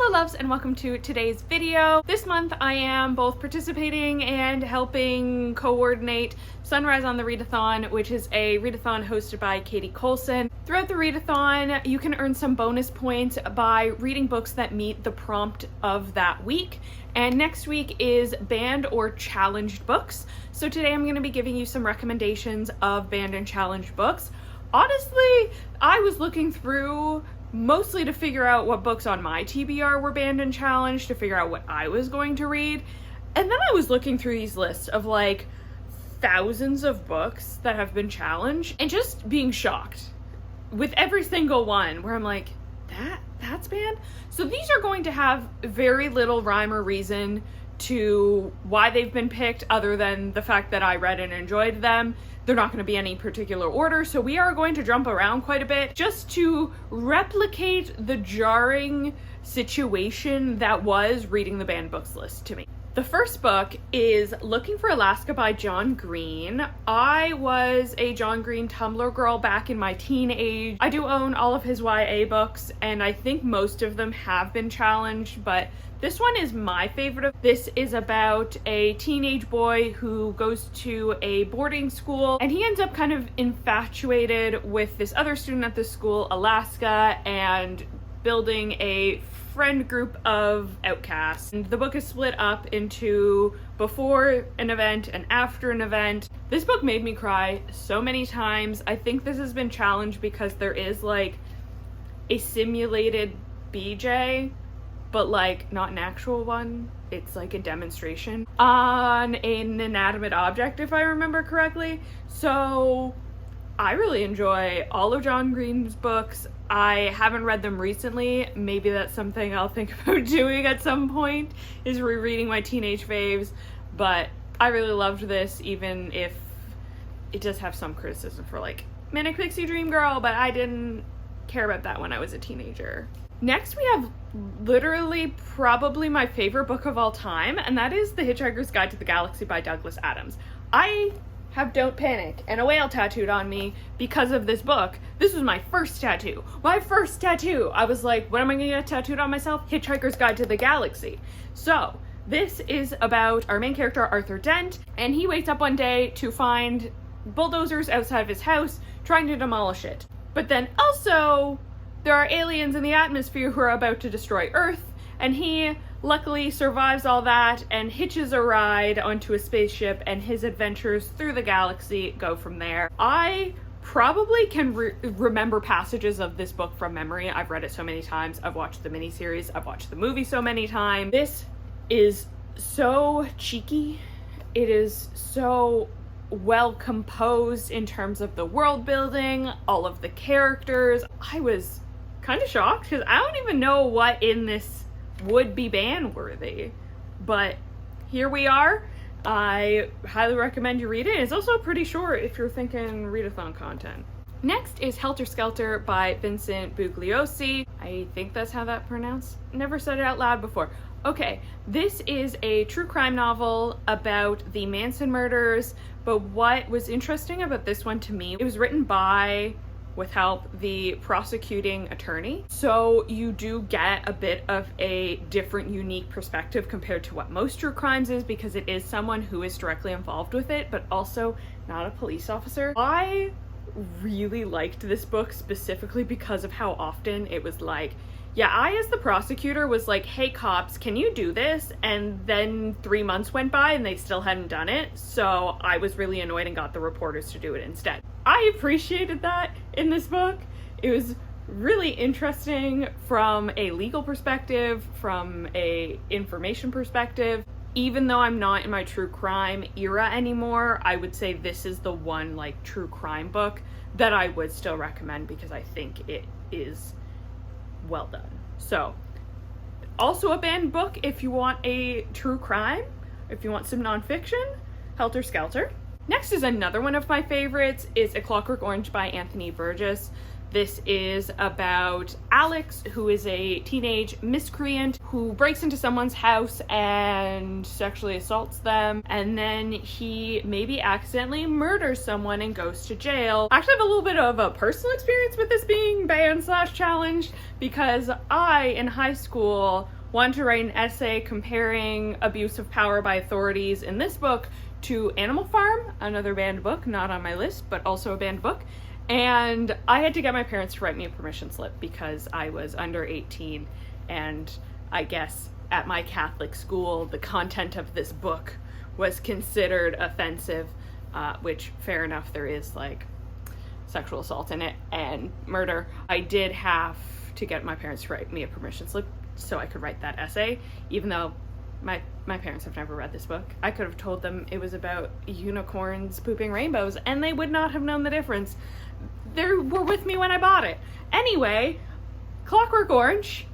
Hello loves and welcome to today's video. This month I am both participating and helping coordinate Sunrise on the Readathon, which is a readathon hosted by Katie Colson. Throughout the readathon, you can earn some bonus points by reading books that meet the prompt of that week. And next week is banned or challenged books. So today I'm going to be giving you some recommendations of banned and challenged books. Honestly, I was looking through mostly to figure out what books on my TBR were banned and challenged, to figure out what I was going to read. And then I was looking through these lists of like thousands of books that have been challenged and just being shocked with every single one where I'm like, that's banned? So these are going to have very little rhyme or reason to why they've been picked other than the fact that I read and enjoyed them. They're not going to be any particular order, so we are going to jump around quite a bit just to replicate the jarring situation that was reading the banned books list to me. The first book is Looking for Alaska by John Green. I was a John Green Tumblr girl back in my teenage. I do own all of his YA books, and I think most of them have been challenged, but this one is my favorite. This is about a teenage boy who goes to a boarding school, and he ends up kind of infatuated with this other student at the school, Alaska, and building a friend group of outcasts. And the book is split up into before an event and after an event. This book made me cry so many times. I think this has been challenged because there is like a simulated BJ, but like not an actual one. It's like a demonstration on an inanimate object, if I remember correctly. So I really enjoy all of John Green's books. I haven't read them recently. Maybe that's something I'll think about doing at some point, is rereading my teenage faves. But I really loved this, even if it does have some criticism for like Manic Pixie Dream Girl, but I didn't care about that when I was a teenager. Next, we have literally probably my favorite book of all time, and that is The Hitchhiker's Guide to the Galaxy by Douglas Adams. I have Don't Panic and a whale tattooed on me because of this book. This was my first tattoo. My first tattoo! I was like, what am I gonna get tattooed on myself? Hitchhiker's Guide to the Galaxy. So, this is about our main character, Arthur Dent, and he wakes up one day to find bulldozers outside of his house trying to demolish it. But then also, there are aliens in the atmosphere who are about to destroy Earth, and he luckily survives all that and hitches a ride onto a spaceship, and his adventures through the galaxy go from there. I probably can remember passages of this book from memory. I've read it so many times. I've watched the miniseries. I've watched the movie so many times. This is so cheeky. It is so well composed in terms of the world building, all of the characters. I was kind of shocked because I don't even know what in this would be ban worthy, but here we are. I highly recommend you read it. It's also pretty short if you're thinking readathon content. Next is Helter Skelter by Vincent Bugliosi. I think that's how that's pronounced. Never said it out loud before. Okay, this is a true crime novel about the Manson murders, but what was interesting about this one to me, it was written by, with help, the prosecuting attorney. So you do get a bit of a different, unique perspective compared to what most true crimes is, because it is someone who is directly involved with it, but also not a police officer. I really liked this book specifically because of how often it was like, yeah, I as the prosecutor was like, hey cops, can you do this? And then 3 months went by and they still hadn't done it. So I was really annoyed and got the reporters to do it instead. I appreciated that in this book. It was really interesting from a legal perspective, from a information perspective. Even though I'm not in my true crime era anymore, I would say this is the one like true crime book that I would still recommend because I think it is well done. So, also a banned book if you want a true crime, if you want some nonfiction, Helter Skelter. Next is another one of my favorites. It's A Clockwork Orange by Anthony Burgess. This is about Alex, who is a teenage miscreant who breaks into someone's house and sexually assaults them, and then he maybe accidentally murders someone and goes to jail. I actually have a little bit of a personal experience with this being banned / challenged, because I, in high school, wanted to write an essay comparing abuse of power by authorities in this book to Animal Farm, another banned book, not on my list, but also a banned book. And I had to get my parents to write me a permission slip because I was under 18, and I guess at my Catholic school, the content of this book was considered offensive, which, fair enough, there is like sexual assault in it and murder. I did have to get my parents to write me a permission slip so I could write that essay, even though my parents have never read this book. I could have told them it was about unicorns pooping rainbows, and they would not have known the difference. They were with me when I bought it. Anyway, Clockwork Orange,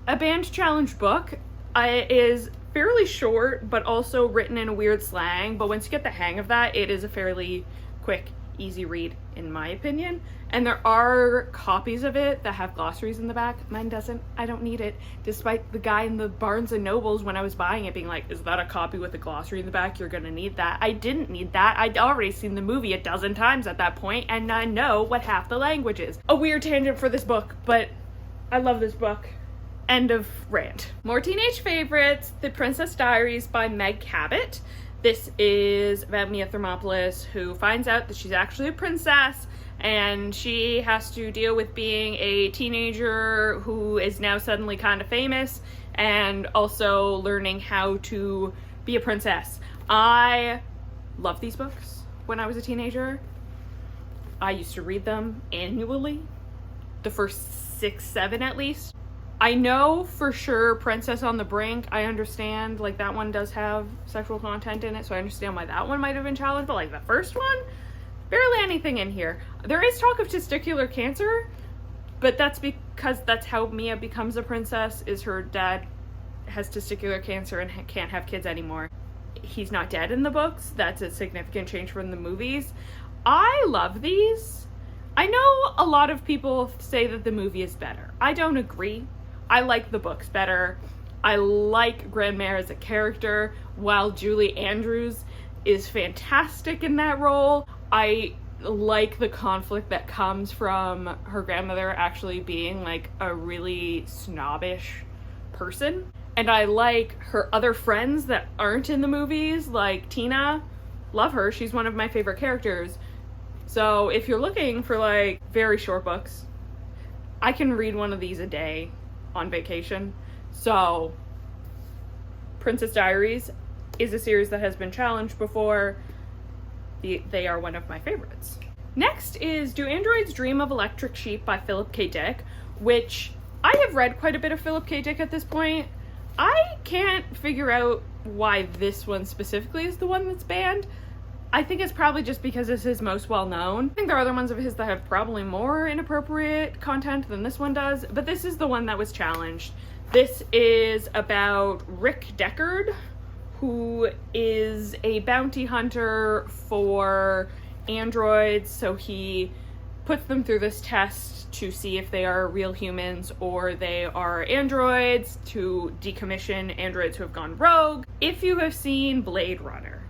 a banned challenge book, is fairly short, but also written in a weird slang. But once you get the hang of that, it is a fairly quick, easy read, in my opinion. And there are copies of it that have glossaries in the back. Mine doesn't. I don't need it. Despite the guy in the Barnes and Nobles when I was buying it being like, is that a copy with a glossary in the back? You're gonna need that. I didn't need that. I'd already seen the movie a dozen times at that point, and I know what half the language is. A weird tangent for this book, but I love this book. End of rant. More teenage favorites, The Princess Diaries by Meg Cabot. This is about Mia Thermopolis, who finds out that she's actually a princess, and she has to deal with being a teenager who is now suddenly kind of famous, and also learning how to be a princess. I love these books when I was a teenager. I used to read them annually, the first 6, 7 at least. I know for sure Princess on the Brink, I understand, like, that one does have sexual content in it, so I understand why that one might have been challenged, but like the first one, barely anything in here. There is talk of testicular cancer, but that's because that's how Mia becomes a princess, is her dad has testicular cancer and can't have kids anymore. He's not dead in the books. That's a significant change from the movies. I love these. I know a lot of people say that the movie is better. I don't agree. I like the books better. I like Grandmère as a character, while Julie Andrews is fantastic in that role. I like the conflict that comes from her grandmother actually being like a really snobbish person. And I like her other friends that aren't in the movies, like Tina. Love her. She's one of my favorite characters. So if you're looking for like very short books, I can read one of these a day on vacation. So Princess Diaries is a series that has been challenged before. They are one of my favorites. Next is Do Androids Dream of Electric Sheep by Philip K. Dick, which I have read quite a bit of Philip K. Dick at this point. I can't figure out why this one specifically is the one that's banned. I think it's probably just because it's his most well-known. I think there are other ones of his that have probably more inappropriate content than this one does, but this is the one that was challenged. This is about Rick Deckard, who is a bounty hunter for androids, so he puts them through this test to see if they are real humans or they are androids, to decommission androids who have gone rogue. If you have seen Blade Runner,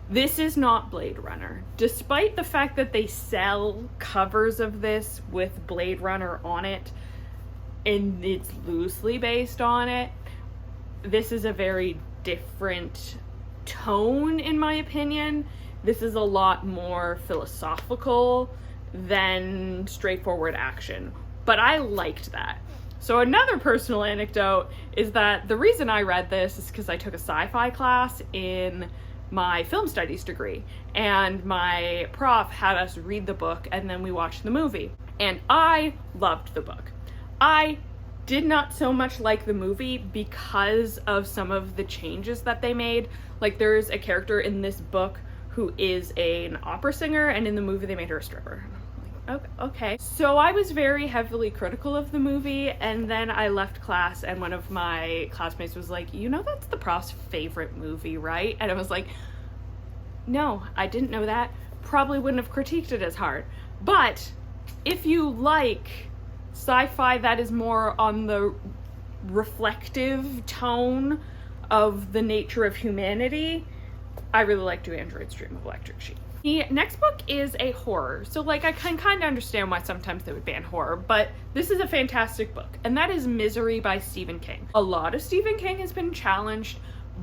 this is not Blade Runner. Despite the fact that they sell covers of this with Blade Runner on it, and it's loosely based on it, this is a very different tone, in my opinion. This is a lot more philosophical than straightforward action, but I liked that. So another personal anecdote is that the reason I read this is because I took a sci-fi class in my film studies degree, and my prof had us read the book and then we watched the movie, and I loved the book. I did not so much like the movie because of some of the changes that they made. Like, there's a character in this book who is an opera singer, and in the movie they made her a stripper. Like, okay. So I was very heavily critical of the movie, and then I left class and one of my classmates was like, you know, that's the prof's favorite movie, right? And I was like, no, I didn't know that. Probably wouldn't have critiqued it as hard. But if you like sci-fi that is more on the reflective tone of the nature of humanity, I really like Do Androids Dream of Electric Sheep. The next book is a horror. So like I can kind of understand why sometimes they would ban horror, but this is a fantastic book, and that is Misery by Stephen King. A lot of Stephen King has been challenged,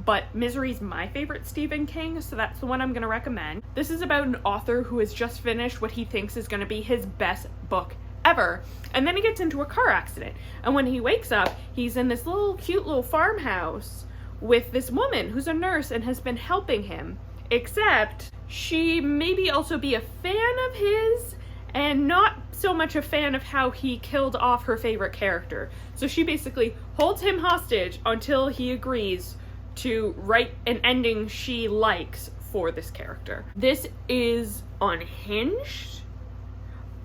but Misery's my favorite Stephen King, so that's the one I'm going to recommend. This is about an author who has just finished what he thinks is going to be his best book ever, and then he gets into a car accident, and when he wakes up, he's in this little cute little farmhouse with this woman who's a nurse and has been helping him, except she maybe also be a fan of his and not so much a fan of how he killed off her favorite character. So she basically holds him hostage until he agrees to write an ending she likes for this character. This is unhinged.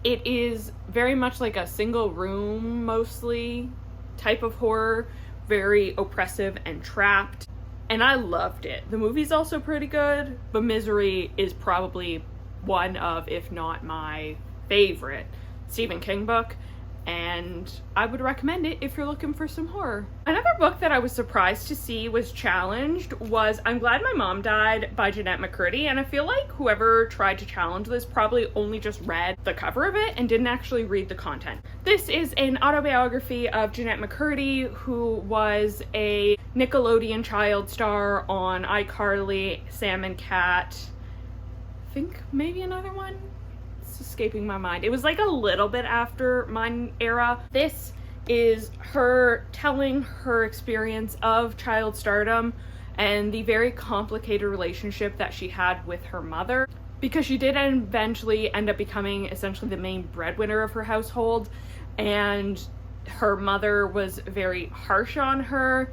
It is very much like a single room, mostly, type of horror, very oppressive and trapped, and I loved it. The movie's also pretty good, but Misery is probably one of, if not my favorite Stephen King book, and I would recommend it if you're looking for some horror. Another book that I was surprised to see was challenged was I'm Glad My Mom Died by Jeanette McCurdy, and I feel like whoever tried to challenge this probably only just read the cover of it and didn't actually read the content. This is an autobiography of Jeanette McCurdy, who was a Nickelodeon child star on iCarly, Sam and Cat, I think maybe another one? Escaping my mind. It was like a little bit after my era. This is her telling her experience of child stardom and the very complicated relationship that she had with her mother, because she did eventually end up becoming essentially the main breadwinner of her household, and her mother was very harsh on her,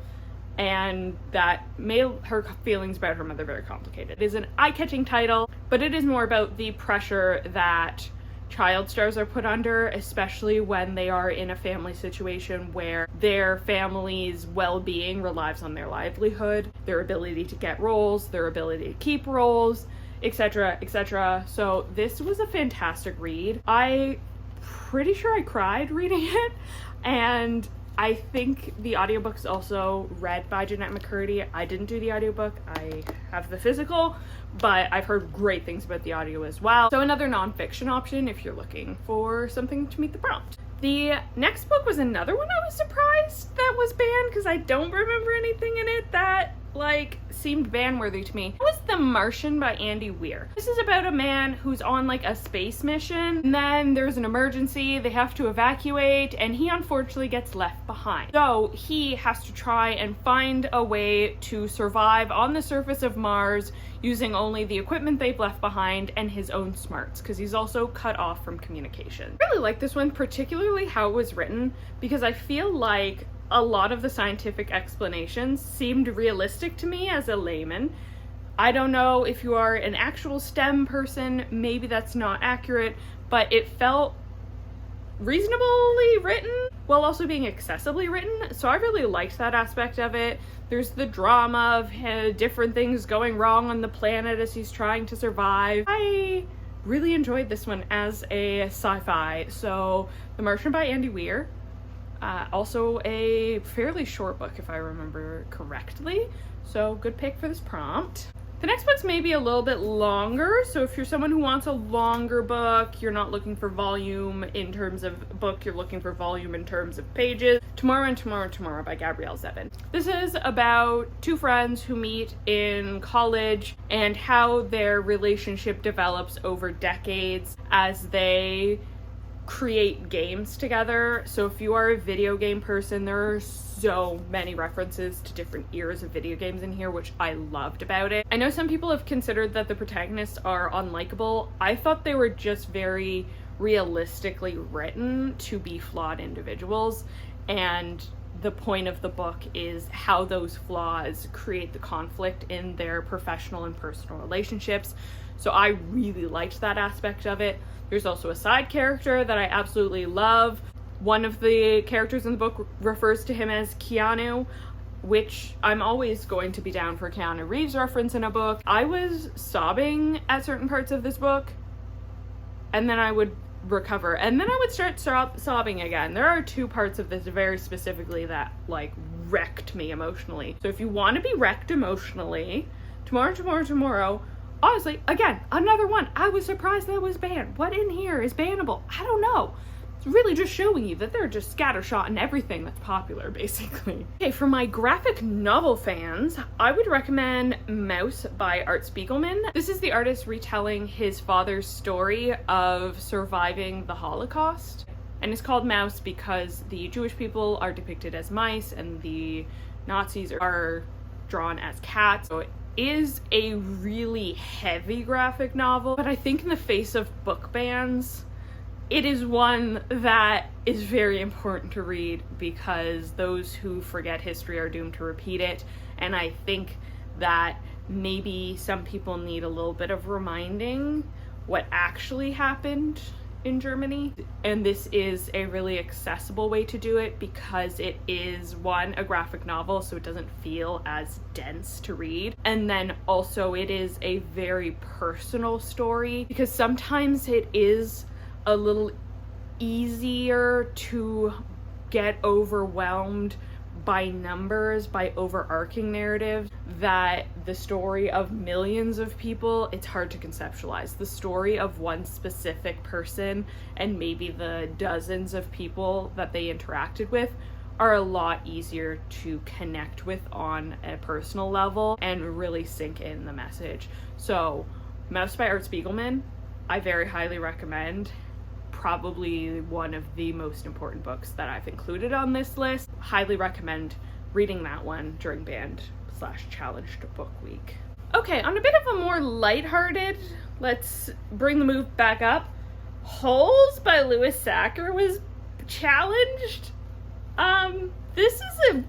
and that made her feelings about her mother very complicated. It is an eye-catching title, but it is more about the pressure that child stars are put under, especially when they are in a family situation where their family's well-being relies on their livelihood, their ability to get roles, their ability to keep roles, etc., etc. So this was a fantastic read. I'm pretty sure I cried reading it, and I think the audiobook's also read by Jeanette McCurdy. I didn't do the audiobook, I have the physical, but I've heard great things about the audio as well. So another nonfiction option if you're looking for something to meet the prompt. The next book was another one I was surprised that was banned, because I don't remember anything in it that like seemed ban-worthy to me. It was The Martian by Andy Weir. This is about a man who's on like a space mission, and then there's an emergency, they have to evacuate, and he unfortunately gets left behind. So he has to try and find a way to survive on the surface of Mars using only the equipment they've left behind and his own smarts, because he's also cut off from communication. I really like this one, particularly how it was written, because I feel like a lot of the scientific explanations seemed realistic to me as a layman. I don't know if you are an actual STEM person, maybe that's not accurate, but it felt reasonably written while also being accessibly written, so I really liked that aspect of it. There's the drama of different things going wrong on the planet as he's trying to survive. I really enjoyed this one as a sci-fi. So The Martian by Andy Weir. Also a fairly short book if I remember correctly, so good pick for this prompt. The next book's maybe a little bit longer, so if you're someone who wants a longer book, you're not looking for volume in terms of book, you're looking for volume in terms of pages. Tomorrow and Tomorrow and Tomorrow by Gabrielle Zevin. This is about two friends who meet in college and how their relationship develops over decades as they create games together. So if you are a video game person, there are so many references to different eras of video games in here, which I loved about it. I know some people have considered that the protagonists are unlikable. I thought they were just very realistically written to be flawed individuals, and the point of the book is how those flaws create the conflict in their professional and personal relationships. So I really liked that aspect of it. There's also a side character that I absolutely love. One of the characters in the book refers to him as Keanu, which I'm always going to be down for Keanu Reeves reference in a book. I was sobbing at certain parts of this book, and then I would recover, and then I would start sobbing again. There are two parts of this very specifically that like wrecked me emotionally. So if you want to be wrecked emotionally, tomorrow, honestly, again, another one. I was surprised that was banned. What in here is bannable? I don't know. It's really just showing you that they're just scattershot in everything that's popular, basically. Okay, for my graphic novel fans, I would recommend Mouse by Art Spiegelman. This is the artist retelling his father's story of surviving the Holocaust. And it's called Mouse because the Jewish people are depicted as mice and the Nazis are drawn as cats. So it is a really heavy graphic novel, but I think in the face of book bans, it is one that is very important to read because those who forget history are doomed to repeat it. And I think that maybe some people need a little bit of reminding what actually happened in Germany. And this is a really accessible way to do it because it is, one, a graphic novel, so it doesn't feel as dense to read. And then also it is a very personal story because sometimes it is a little easier to get overwhelmed by numbers, by overarching narratives, that the story of millions of people, it's hard to conceptualize. The story of one specific person and maybe the dozens of people that they interacted with are a lot easier to connect with on a personal level and really sink in the message. So Mouse by Art Spiegelman, I very highly recommend. Probably one of the most important books that I've included on this list. Highly recommend reading that one during banned/challenged book week. Okay, on a bit of a more lighthearted, let's bring the mood back up. Holes by Louis Sachar was challenged. This is a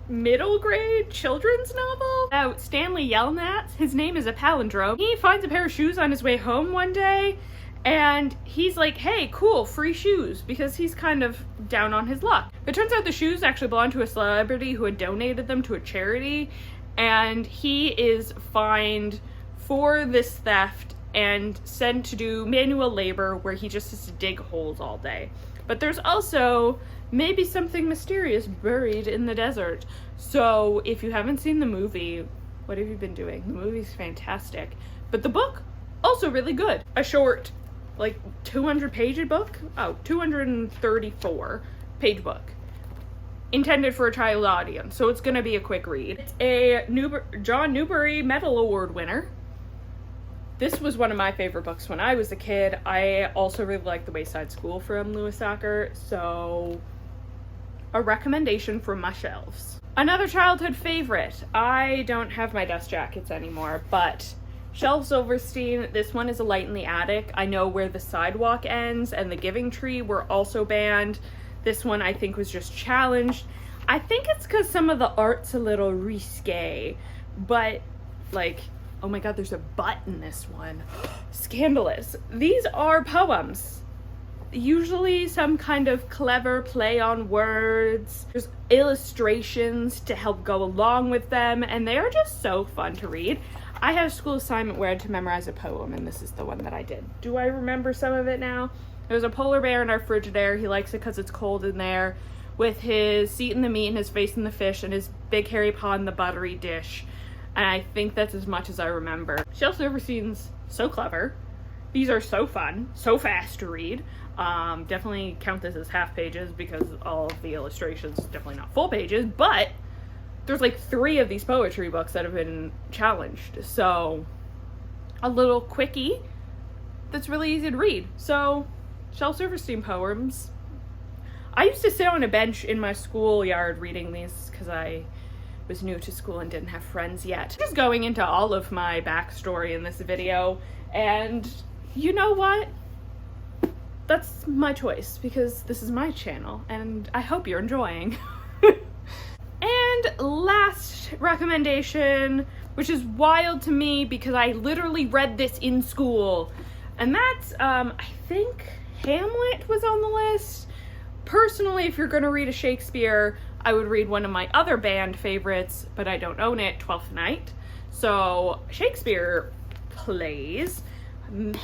middle grade children's novel about Stanley Yelnats. His name is a palindrome. He finds a pair of shoes on his way home one day, and he's like, hey, cool, free shoes, because he's kind of down on his luck. It turns out the shoes actually belong to a celebrity who had donated them to a charity, and he is fined for this theft and sent to do manual labor where he just has to dig holes all day. But there's also maybe something mysterious buried in the desert. So if you haven't seen the movie, what have you been doing? The movie's fantastic. But the book, also really good. A short, like 200-page book? Oh, 234-page book. Intended for a child audience, so it's gonna be a quick read. It's a John Newbery Medal Award winner. This was one of my favorite books when I was a kid. I also really like The Wayside School from Louis Sachar, so a recommendation from my shelves. Another childhood favorite. I don't have my dust jackets anymore, but Shel Silverstein, this one is A Light in the Attic. I Know Where the Sidewalk Ends and The Giving Tree were also banned. This one I think was just challenged. I think it's because some of the art's a little risque, but like, oh my god, there's a butt in this one. Scandalous. These are poems. Usually some kind of clever play on words. There's illustrations to help go along with them, and they are just so fun to read. I had a school assignment where I had to memorize a poem, and this is the one that I did. Do I remember some of it now? There's a polar bear in our Frigidaire. He likes it because it's cold in there, with his seat in the meat and his face in the fish and his big hairy paw in the buttery dish. And I think that's as much as I remember. Shel Silverstein's so clever. These are so fun, so fast to read. Definitely count this as half pages because all of the illustrations, definitely not full pages, but there's like 3 of these poetry books that have been challenged. So a little quickie that's really easy to read. So Shel Silverstein poems. I used to sit on a bench in my schoolyard reading these because I was new to school and didn't have friends yet. Just going into all of my backstory in this video, and you know what? That's my choice because this is my channel and I hope you're enjoying. And last recommendation, which is wild to me because I literally read this in school, and that's, I think Hamlet was on the list. Personally, if you're gonna read a Shakespeare, I would read one of my other band favorites, but I don't own it, Twelfth Night. So Shakespeare plays.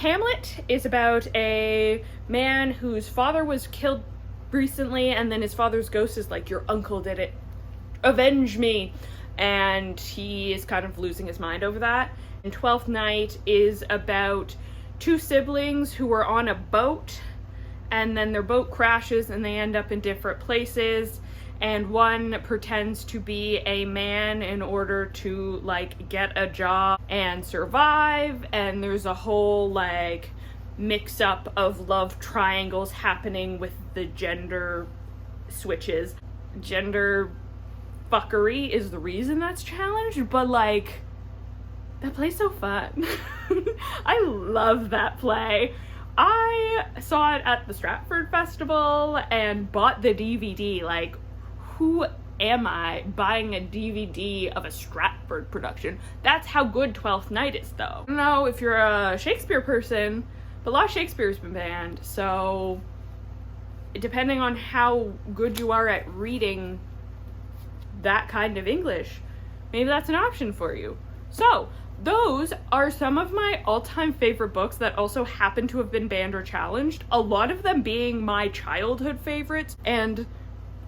Hamlet is about a man whose father was killed recently, and then his father's ghost is like, your uncle did it, avenge me, and he is kind of losing his mind over that. And Twelfth Night is about two siblings who are on a boat, and then their boat crashes and they end up in different places, and one pretends to be a man in order to like get a job and survive, and there's a whole like mix up of love triangles happening with the gender switches. Gender fuckery is the reason that's challenged, but like, that play's so fun. I love that play. I saw it at the Stratford Festival and bought the DVD. Like, who am I buying a DVD of a Stratford production? That's how good Twelfth Night is, though. I don't know if you're a Shakespeare person, but a lot of Shakespeare's been banned, so depending on how good you are at reading that kind of English, maybe that's an option for you. So those are some of my all-time favorite books that also happen to have been banned or challenged, a lot of them being my childhood favorites, and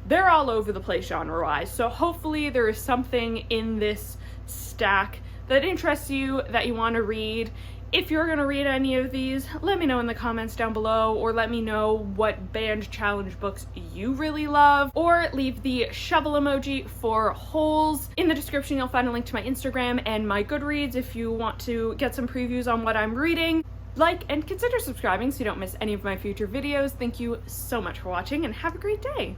they're all over the place genre-wise, so hopefully there is something in this stack that interests you, that you want to read. If you're going to read any of these, let me know in the comments down below, or let me know what banned challenge books you really love, or leave the shovel emoji for holes. In the description, you'll find a link to my Instagram and my Goodreads if you want to get some previews on what I'm reading. Like and consider subscribing so you don't miss any of my future videos. Thank you so much for watching, and have a great day.